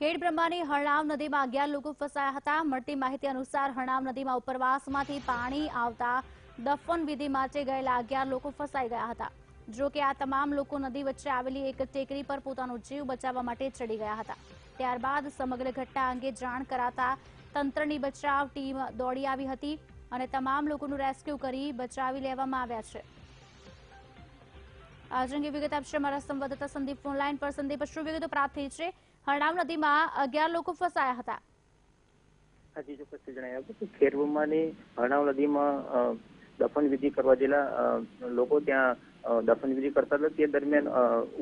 ખેડબ્રહ્માની હરણાવ નદીમાં 11 લોકો ફસાયા હતા। મળતી માહિતી અનુસાર હરણાવ નદીમાં ઉપરવાસમાંથી પાણી આવતા દફન વિધિ માટે ગયેલા 11 લોકો ફસાઈ ગયા હતા। જો કે આ તમામ લોકો નદી વચ્ચે આવેલી એક ટેકરી પર પોતાનો જીવ બચાવવા માટે ચડી ગયા હતા। ત્યારબાદ સમગ્ર ઘટના અંગે જાણ કરાતા તંત્રની બચાવ ટીમ દોડી આવી હતી અને તમામ લોકોનું રેસ્ક્યુ કરી બચાવી લેવામાં આવ્યા છે। आज अंगे विगत आपसे हमारा संवाददाता संदीप फोनलाइन पर। संदीप, શું વિગતો પ્રાપ્ત થઈ છે? હરણાવ નદીમાં 11 લોકો ફસાયા હતા। હાજી, ચોક્કસ જણાવ્યું હતું કે ખેડબ્રહ્માની હરણાવ નદીમાં દફન વિધિ કરવા ગયેલા લોકો ત્યાં દફન વિધિ કરતા હતા। તે દરમિયાન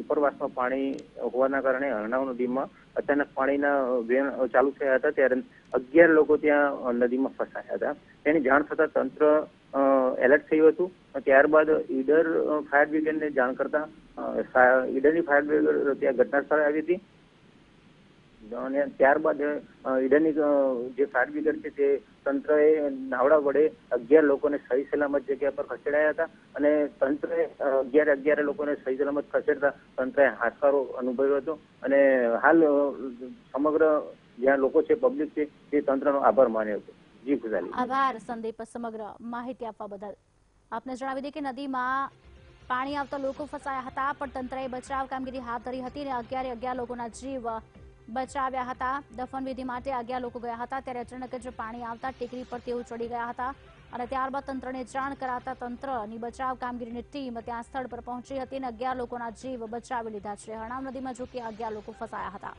ઉપરવાસમાં પાણી હોવાના કારણે હરણાવ નદીમાં અચાનક પાણીના વહેણ ચાલુ થયા હતા। ત્યારે 11 લોકો ત્યાં નદીમાં ફસાયા હતા। તેની જાણ થતા તંત્ર એલર્ટ થયું હતું। ત્યારબાદ ઈડર ફાયર બ્રિગેડને જાણ કરતા ઈડરની ફાયર બ્રિગેડ ત્યાં ઘટના સ્થળે આવી હતી અને ત્યારબાદ ઈડરની જે ફાયર બ્રિગેડ છે તે તંત્રએ નાવડા વડે 11 લોકોને સહી સલામત જગ્યા પર ખસેડાયા હતા અને તંત્રએ 11 લોકોને સહી સલામત ખસેડતા તંત્રએ હાશકારો અનુભવ્યો હતો અને હાલ સમગ્ર જ્યાં લોકો છે, પબ્લિક છે, તે તંત્રનો આભાર માન્યો હતો। જી ખુશાલી। આભાર સંદીપ, સમગ્ર માહિતી આપવા બદલ। આપને જણાવી દઈએ કે નદીમાં પાણી આવતા લોકો ફસાયા હતા, પણ તંત્રએ બચાવ કામગીરી હાથ ધરી હતી અને 11 લોકોના જીવ બચાવ્યા હતા। દફન વિધિ માટે 11 લોકો ગયા હતા, ત્યારે અચાનક જ પાણી આવતા ટેકરી પર તેઓ ચડી ગયા હતા અને ત્યારબાદ તંત્રને જાણ કરાતા તંત્રની બચાવ કામગીરીની ટીમ ત્યાં સ્થળ પર પહોંચી હતી અને 11 લોકોના જીવ બચાવી લીધા છે। હરણાવ નદીમાં જો કે 11 લોકો ફસાયા હતા।